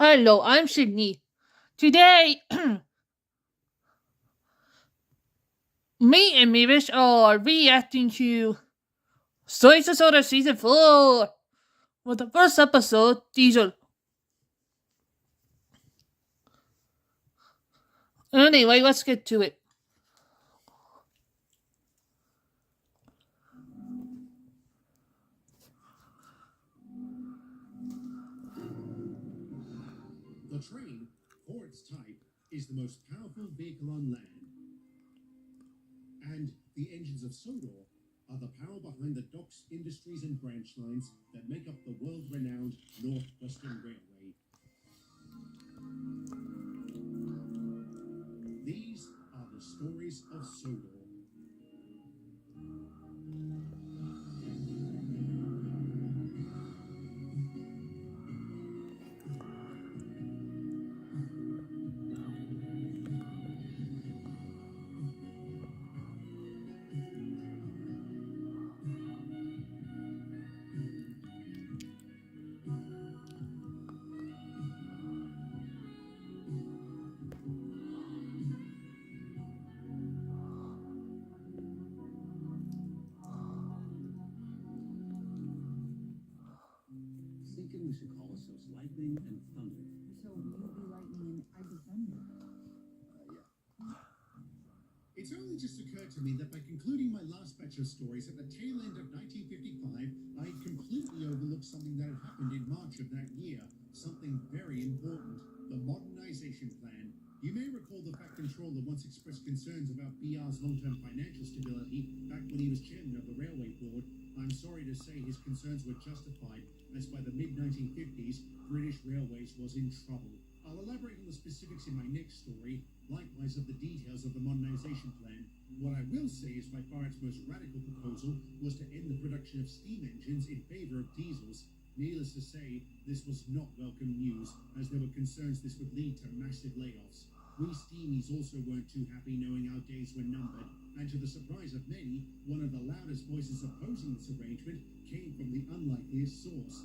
Hello, I'm Sydney. Today, me and Mavis are reacting to Soy Sodor Season 4 with the first episode, Diesel. Anyway, let's get to it. The train, for its type, is the most powerful vehicle on land. And the engines of Sodor are the power behind the docks, industries, and branch lines that make up the world-renowned North-Western Railway. These are the stories of Sodor. Thinking we should call ourselves Lightning and Thunder. So you be lightning and I'd be thunder. Yeah. It's only just occurred to me that by concluding my last batch of stories at the tail end of 1955, I had completely overlooked something that had happened in March of that year. Something very important. The modernization plan. You may recall the Fat Controller once expressed concerns about BR's long-term financial stability back when he was chairman of the Railway Board. I'm sorry to say his concerns were justified, as by the mid-1950s, British Railways was in trouble. I'll elaborate on the specifics in my next story, likewise of the details of the modernization plan. What I will say is by far its most radical proposal was to end the production of steam engines in favor of diesels. Needless to say, this was not welcome news, as there were concerns this would lead to massive layoffs. We steamies also weren't too happy knowing our days were numbered, and to the surprise of many, one of the loudest voices opposing this arrangement came from the unlikeliest source.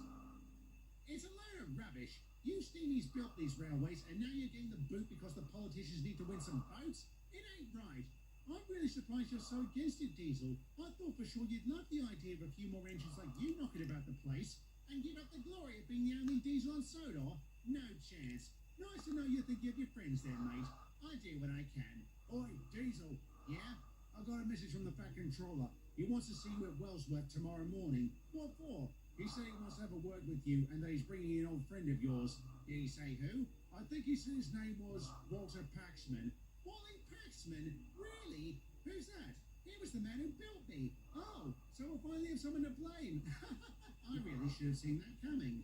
It's a load of rubbish. You steamies built these railways, and now you're getting the boot because the politicians need to win some votes? It ain't right. I'm really surprised you're so against it, Diesel. I thought for sure you'd love the idea of a few more engines like you knocking about the place, and give up the glory of being the only diesel on Sodor. No chance. Nice to know you think you have your friends there, mate. I do what I can. Oi, Diesel. Yeah? I got a message from the Fat Controller. He wants to see you at Wellsworth tomorrow morning. What for? He said he wants to have a word with you and that he's bringing an old friend of yours. Did he say who? I think he said his name was Walter Paxman. Wally Paxman? Really? Who's that? He was the man who built me. Oh, so we'll finally have someone to blame. I really should have seen that coming.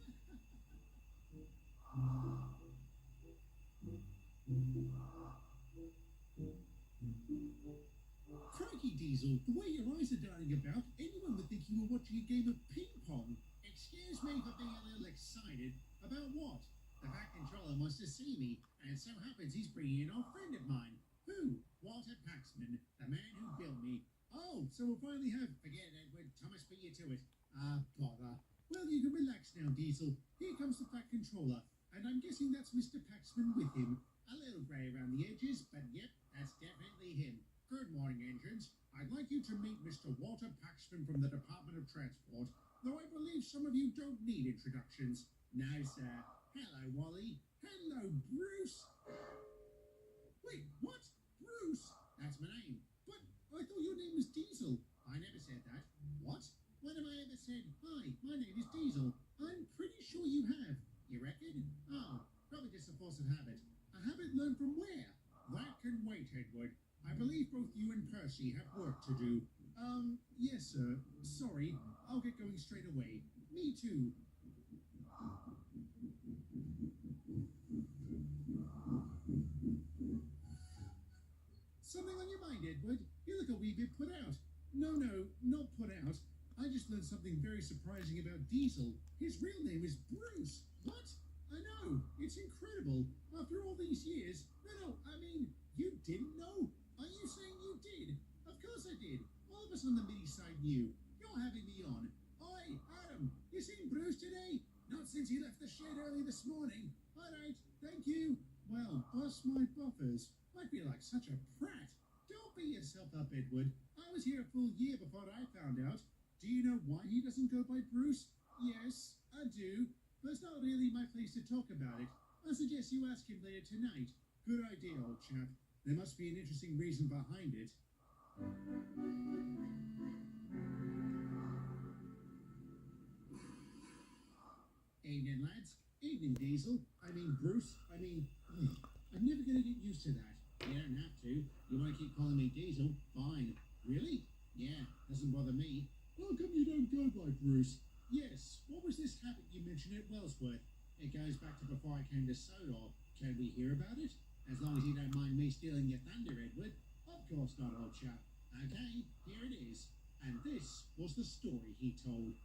Crikey, Diesel, the way your eyes are darting about, anyone would think you were watching a game of ping pong. Excuse me for being a little excited. About what? The Fat Controller wants to see me, and it so happens he's bringing in a friend of mine. Who? Walter Paxman, the man who built me. Oh, so we'll finally have... Forget it, Edward. Thomas beat you to it. Ah, bother. Well, you can relax now, Diesel. Here comes the Fat Controller, and I'm guessing that's Mr. Paxman with him. A little grey around the edges, but yep, that's definitely him. Good morning, engines. I'd like you to meet Mr. Walter Paxman from the Department of Transport, though I believe some of you don't need introductions. No, sir. Hello, Wally. Hello, Bruce. Wait, what? Bruce? That's my name. But I thought your name was Diesel. I never said that. What? When have I ever said, hi, my name is Diesel? I'm pretty sure you have. You reckon? Oh, probably just a force of habit. A habit learned from where? That can wait, Edward. I believe both you and Percy have work to do. Yes, sir. Sorry. I'll get going straight away. Me too. Something on your mind, Edward? You look a wee bit put out. No, not put out. I just learned something very surprising about Diesel. His real name is Bruce. What? I know. It's incredible. After all these years. No, I mean, you didn't know? Are you saying you did? Of course I did. All of us on the mini side knew. You're having me on. Oi, Adam, you seen Bruce today? Not since he left the shed early this morning. All right, thank you. Well, bust my buffers. I feel like such a prat. Don't beat yourself up, Edward. I was here a full year before I found out. Do you know why he doesn't go by Bruce? Yes, I do. But it's not really my place to talk about it. I suggest you ask him later tonight. Good idea, old chap. There must be an interesting reason behind it. Evening, lads. Evening, Diesel. I mean, Bruce. I'm never going to get used to that. You don't have to. You want to keep calling me Diesel? Fine. Really? Yeah, doesn't bother me. How come you don't go by Bruce? Yes, what was this habit you mentioned at Wellsworth? It goes back to before I came to Sodor. Can we hear about it? As long as you don't mind me stealing your thunder, Edward. Of course not, old chap. Okay, here it is. And this was the story he told.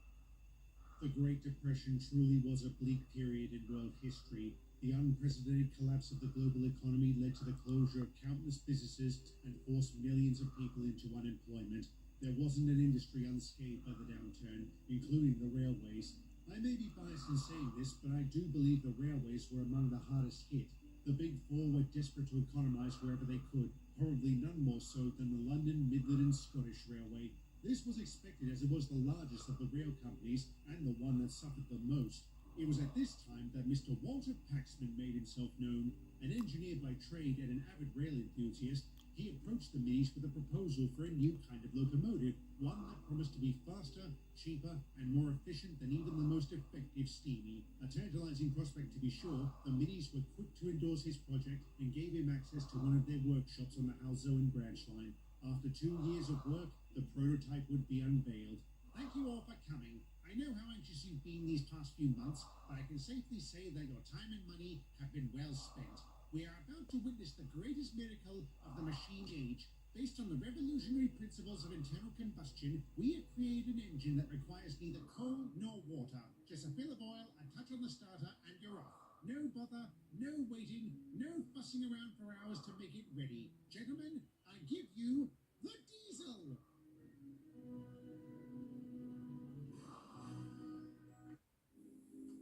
The Great Depression truly was a bleak period in world history. The unprecedented collapse of the global economy led to the closure of countless businesses and forced millions of people into unemployment. There wasn't an industry unscathed by the downturn, including the railways. I may be biased in saying this, but I do believe the railways were among the hardest hit. The Big Four were desperate to economise wherever they could, probably none more so than the London, Midland and Scottish Railway. This was expected as it was the largest of the rail companies and the one that suffered the most. It was at this time that Mr. Walter Paxman made himself known. An engineer by trade and an avid rail enthusiast, he approached the Middies with a proposal for a new kind of locomotive, one that promised to be faster, cheaper, and more efficient than even the most effective steamy. A tantalizing prospect to be sure, the Middies were quick to endorse his project and gave him access to one of their workshops on the Halzoen branch line. After 2 years of work, the prototype would be unveiled. Thank you all for coming. I know how anxious you've been these past few months, but I can safely say that your time and money have been well spent. We are about to witness the greatest miracle of the machine age. Based on the revolutionary principles of internal combustion, we have created an engine that requires neither coal nor water. Just a fill of oil, a touch on the starter, and you're off. No bother, no waiting, no fussing around for hours to make it ready. Gentlemen, I give you the Diesel!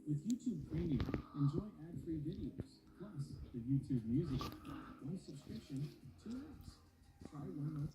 With YouTube Premium, enjoy ad-free videos, plus the YouTube Music app. One subscription, 2 apps. Try one month.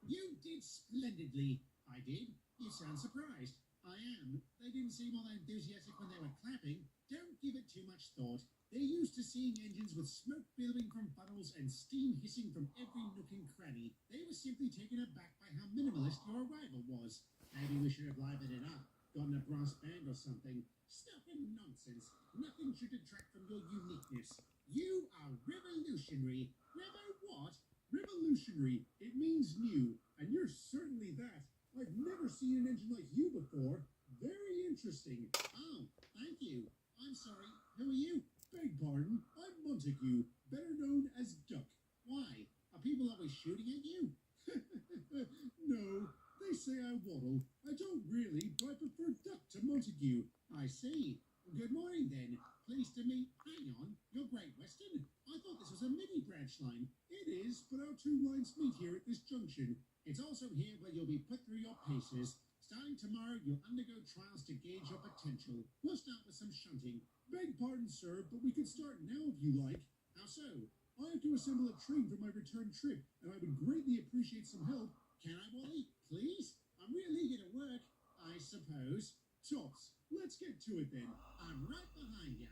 You did splendidly. I did. You sound surprised. I am. They didn't seem all that enthusiastic when they were clapping. Don't give it too much thought. They're used to seeing engines with smoke billowing from funnels and steam hissing from every nook and cranny. They were simply taken aback by how minimalist your arrival was. Maybe we should have livened it up, gotten a brass band or something. Stuff and nonsense. Nothing should detract from your uniqueness. You are revolutionary. Revo what? Revolutionary. It means new, and you're certainly that. I've never seen an engine like you before. Very interesting. Oh, thank you. I'm sorry. Who are you? Beg pardon. I'm Montague, better known as Duck. Why? Are people always shooting at you? No, they say I waddle. I don't really, but I prefer Duck to Montague. I see. Good morning, then. Pleased to meet. Hang on, you're Great Western? I thought this was a mini branch line. It is, but our 2 lines meet here at this junction. It's also here where you'll be put through your paces. Starting tomorrow, you'll undergo trials to gauge your potential. We'll start with some shunting. Beg pardon, sir, but we can start now if you like. How so? I have to assemble a train for my return trip, and I would greatly appreciate some help. Can I, Wally? Please? I'm really eager to work, I suppose. Tops, let's get to it then. I'm right behind ya.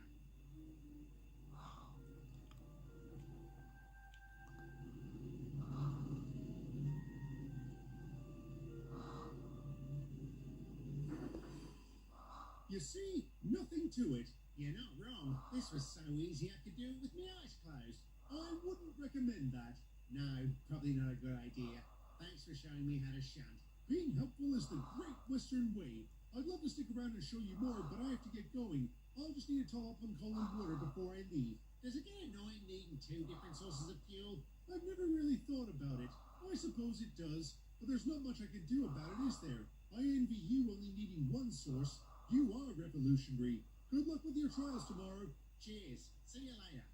You see, nothing to it. You're not wrong. This was so easy I could do it with my eyes closed. I wouldn't recommend that. No, probably not a good idea. Thanks for showing me how to shunt. Being helpful is the Great Western way. I'd love to stick around and show you more, but I have to get going. I'll just need to top up on coal and water before I leave. Does it get annoying needing 2 different sources of fuel? I've never really thought about it. I suppose it does, but there's not much I can do about it, is there? I envy you only needing one source. You are revolutionary. Good luck with your trials tomorrow. Cheers. See you later.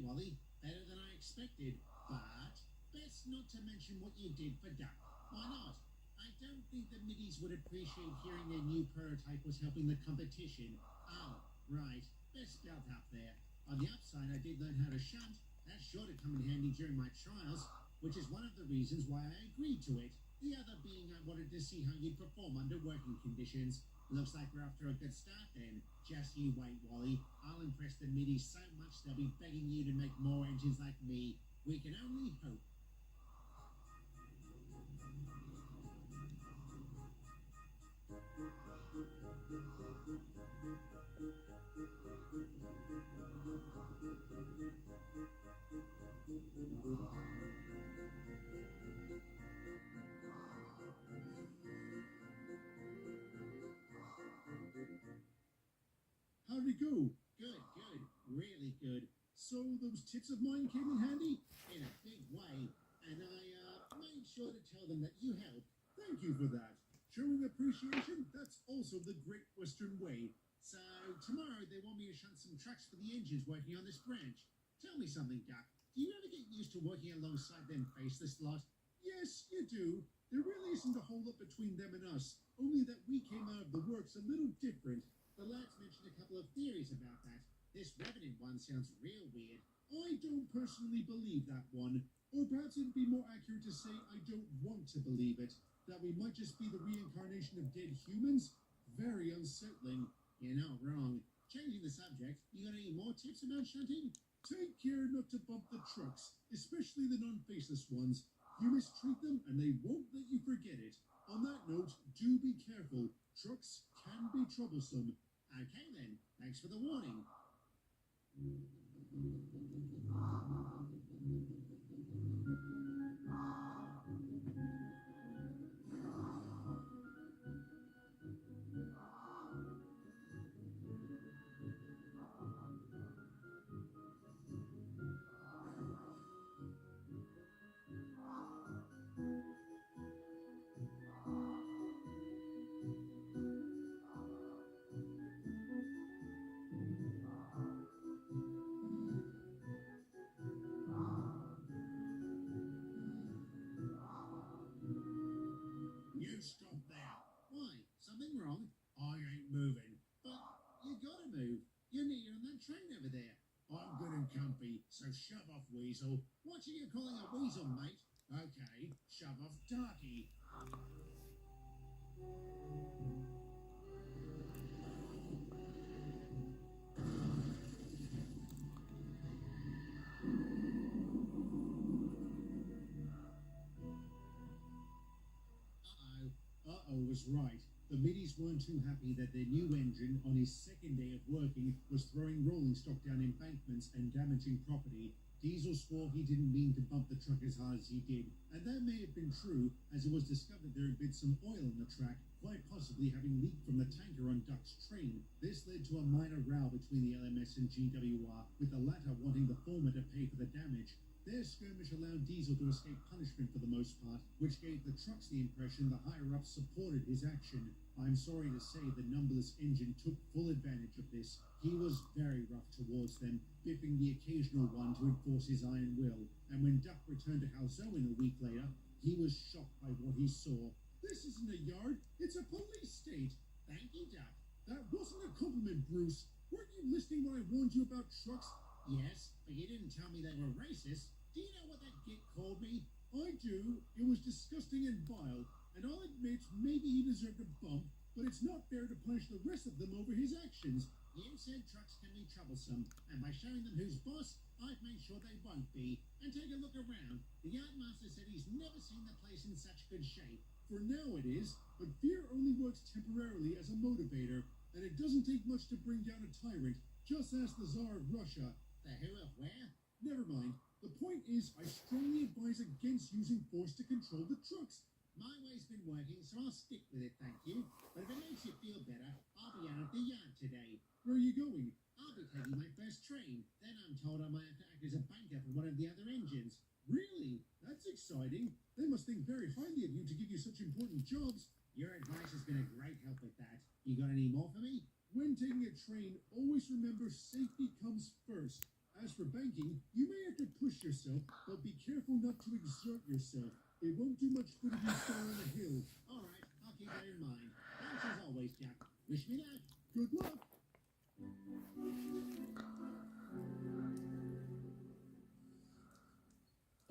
Wally. Better than I expected. But best not to mention what you did for Duck. Why not? I don't think the middies would appreciate hearing their new prototype was helping the competition. Oh, right. Best belt up there. On the upside, I did learn how to shunt. That's sure to come in handy during my trials, which is one of the reasons why I agreed to it. The other being I wanted to see how you'd perform under working conditions. Looks like we're off to a good start then. Just you wait, Wally. I'll impress the middies so much they'll be begging you to make more engines like me. We can only hope. How'd it go? Good, good. Really good. So those tits of mine came in handy? In a big way. And I made sure to tell them that you helped. Thank you for that. Showing appreciation, that's also the Great Western way. So tomorrow they want me to shunt some trucks for the engines working on this branch. Tell me something, Duck. Do you ever get used to working alongside them faceless lot? Yes, you do. There really isn't a whole lot between them and us. Only that we came out of the works a little different. The lads mentioned a couple of theories about that. This Revenant one sounds real weird. I don't personally believe that one. Or perhaps it'd be more accurate to say I don't want to believe it. That we might just be the reincarnation of dead humans? Very unsettling. You're not wrong. Changing the subject, you got any more tips about shunting? Take care not to bump the trucks, especially the non-faceless ones. You mistreat them and they won't let you forget it. On that note, do be careful. Trucks can be troublesome. Okay then, thanks for the warning. You stop there. Why? Something wrong? I ain't moving. But you gotta move. You're near on that train over there. I'm good and comfy, so shove off, Weasel. What are you calling a weasel, mate? Okay, shove off, Darky. Uh-oh was right. The middies weren't too happy that their new engine, on his second day of working, was throwing rolling stock down embankments and damaging property. Diesel swore he didn't mean to bump the truck as hard as he did, and that may have been true, as it was discovered there had been some oil in the track, quite possibly having leaked from the tanker on Duck's train. This led to a minor row between the LMS and GWR, with the latter wanting the former to pay for the damage. Their skirmish allowed Diesel to escape punishment for the most part, which gave the trucks the impression the higher-ups supported his action. I'm sorry to say the numberless engine took full advantage of this. He was very rough towards them, biffing the occasional one to enforce his iron will. And when Duck returned to Halzoin a week later, he was shocked by what he saw. This isn't a yard, it's a police state. Thank you, Duck. That wasn't a compliment, Bruce. Weren't you listening when I warned you about trucks? Yes, but you didn't tell me they were racist. Do you know what that git called me? I do. It was disgusting and vile. And I'll admit, maybe he deserved a bump, but it's not fair to punish the rest of them over his actions. You said trucks can be troublesome, and by showing them who's boss, I've made sure they won't be. And take a look around. The yardmaster said he's never seen the place in such good shape. For now it is, but fear only works temporarily as a motivator, and it doesn't take much to bring down a tyrant. Just ask the Tsar of Russia. The who of where? Never mind. The point is, I strongly advise against using force to control the trucks. My way's been working, so I'll stick with it, thank you. But if it makes you feel better, I'll be out at the yard today. Where are you going? I'll be taking my first train. Then I'm told I might have to act as a banker for one of the other engines. Really? That's exciting. They must think very highly of you to give you such important jobs. Your advice has been a great help with that. You got any more for me? When taking a train, always remember safety comes first. As for banking, you may have to push yourself, but be careful not to exert yourself. It won't do much good if you fall on a hill. All right, I'll keep that in mind. Thanks as always, Jack. Wish me luck. Good luck.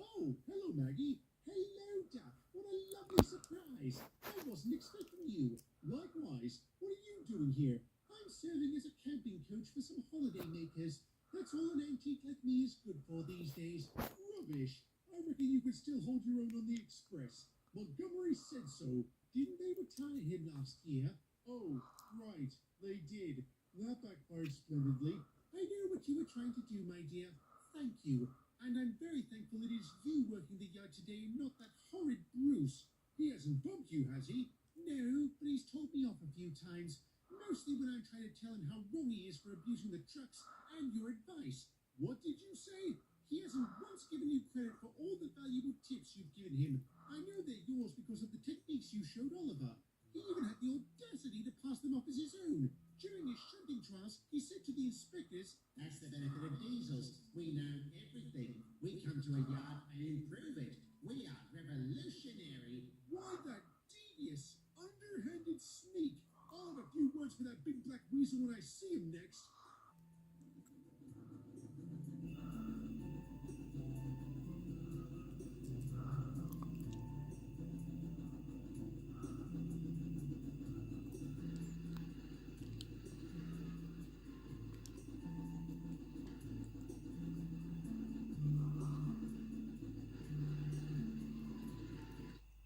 Oh, hello, Maggie. Hello, Duck. What a lovely surprise. I wasn't expecting you. Likewise, what are you doing here? I'm serving as a camping coach for some holiday makers. That's all an antique like me is good for these days. Rubbish. I reckon you could still hold your own on the Express. Montgomery said so. Didn't they retire him last year? Oh, right. They did. That backfired splendidly. I know what you were trying to do, my dear. Thank you. And I'm very thankful it is you working the yard today and not that horrid Bruce. He hasn't bumped you, has he? No, but he's told me off a few times. Mostly when I'm trying to tell him how wrong he is for abusing the trucks and your advice. What did you say? He hasn't once given you credit for all the valuable tips you've given him. I know they're yours because of the techniques you showed Oliver. He even had the audacity to pass them off as his own. During his shunting trials, he said to the inspectors, "That's the benefit of diesels. We know everything. We come to a yard and improve it. We are revolutionary." Why that devious, underhanded sneak? I'll have a few words for that big black weasel when I see him next.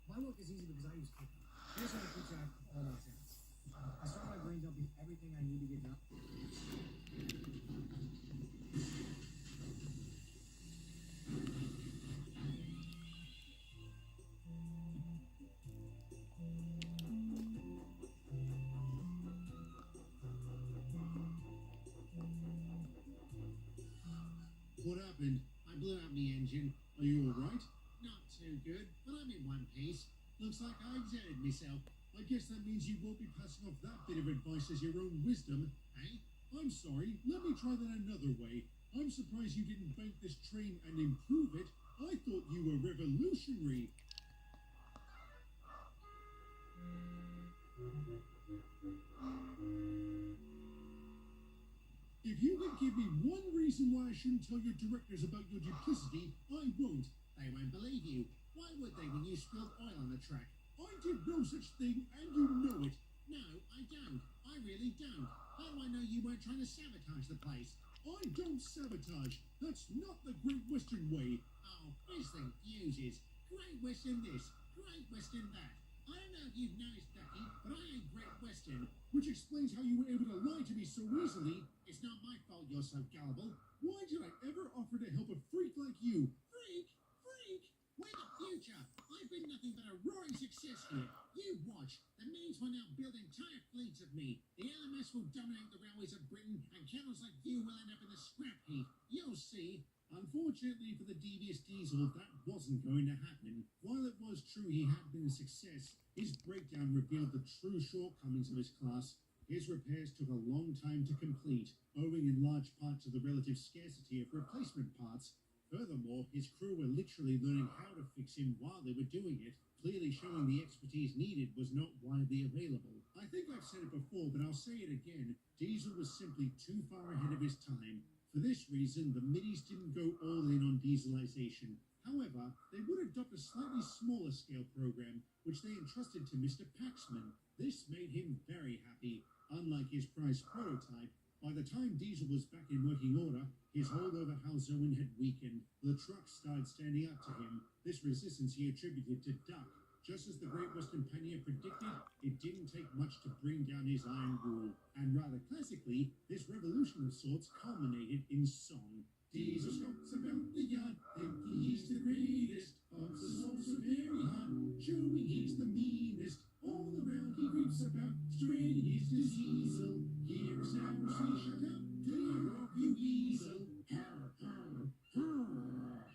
My work is easy because I use paper. Here's how I keep track of all my sounds. I start my brain dumping everything I need to get done. What happened? I blew out the engine. Are you all right? Not too good, but I'm in one piece. Looks like I exerted myself. I guess that means you won't be passing off that bit of advice as your own wisdom, eh? I'm sorry. Let me try that another way. I'm surprised you didn't bank this train and improve it. I thought you were revolutionary. If you can give me one reason why I shouldn't tell your directors about your duplicity, I won't. They won't believe you. Why would they when you spilled oil on the track? I did no such thing, and you know it. No, I don't. I really don't. How do I know you weren't trying to sabotage the place? I don't sabotage. That's not the Great Western way. Oh, this thing fuses. Great Western this, Great Western that. I don't know if you've noticed, Ducky, but I ain't Great Western. Which explains how you were able to lie to me so easily. It's not my fault you're so gullible. Why did I ever offer to help a freak like you? Freak? Freak? We're the future. I've been nothing but a roaring success here. You watch. The Medes will now build entire fleets of me. The LMS will dominate the railways of Britain, and camels like you will end up in the scrap heap. You'll see. Unfortunately for the devious Diesel, that wasn't going to happen. While it was true he had been a success, his breakdown revealed the true shortcomings of his class. His repairs took a long time to complete, owing in large part to the relative scarcity of replacement parts. Furthermore, his crew were literally learning how to fix him while they were doing it, clearly showing the expertise needed was not widely available. I think I've said it before, but I'll say it again. Diesel was simply too far ahead of his time. For this reason, the Middies didn't go all in on dieselization. However, they would adopt a slightly smaller scale program, which they entrusted to Mr. Paxman. This made him very happy. Unlike his prized prototype, by the time Diesel was back in working order, his hold over Halzoen had weakened. The trucks started standing up to him. This resistance he attributed to Duck. Just as the Great Western Pioneer predicted, it didn't take much to bring down his iron rule. And rather classically, this revolution of sorts culminated in song. Diesel stalks about the yard, thinking he's the greatest. Pumps the soul so very hot, showing he's the meanest. All around he creeps about, straining his diesel. Here is now a tree shut up, clear off you weasel. Har, har, har.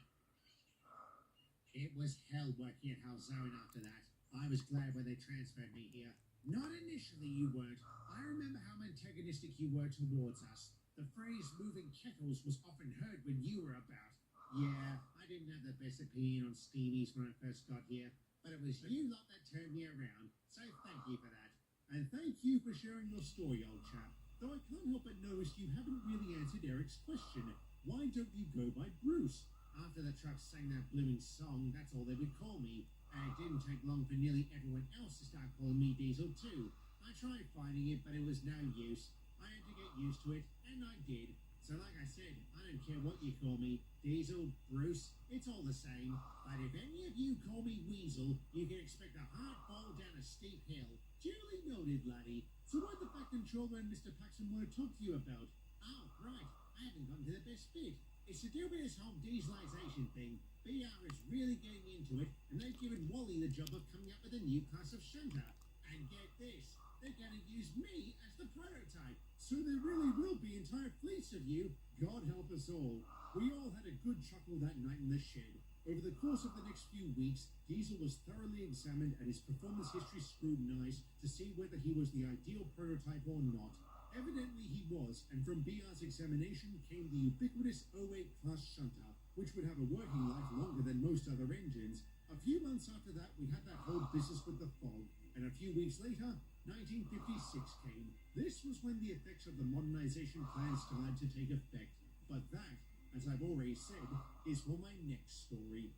It was hell working at Halzoen after that. I was glad when they transferred me here. Not initially, you weren't. I remember how antagonistic you were towards us. The phrase moving kettles was often heard when you were about. Yeah, I didn't have the best opinion on steamies when I first got here, but it was you lot that turned me around, so thank you for that. And thank you for sharing your story, old chap. Though I can't help but notice you haven't really answered Eric's question. Why don't you go by Bruce? After the truck sang that blooming song, that's all they would call me. And it didn't take long for nearly everyone else to start calling me Diesel too. I tried fighting it, but it was no use. I had to get used to it, and I did. So like I said, I don't care what you call me, Diesel, Bruce, it's all the same. But if any of you call me Weasel, you can expect a hard fall down a steep hill. Duly noted, laddie. So what the back controller and Mr. Paxton want to talk to you about? Oh, right, I haven't gotten to the best bit. It's to do with this whole dieselization thing. BR is really getting into it, and they've given Wally the job of coming up with a new class of shunter. And get this, they're going to use me as the prototype. So there really will be entire fleets of you. God help us all. We all had a good chuckle that night in the shed. Over the course of the next few weeks, Diesel was thoroughly examined and his performance history scrutinized to see whether he was the ideal prototype or not. Evidently he was, and from BR's examination came the ubiquitous 08 class shunter, which would have a working life longer than most other engines. A few months after that, we had that whole business with the fog, and a few weeks later, 1956 came. This was when the effects of the modernization plan started to take effect. But that, as I've already said, is for my next story.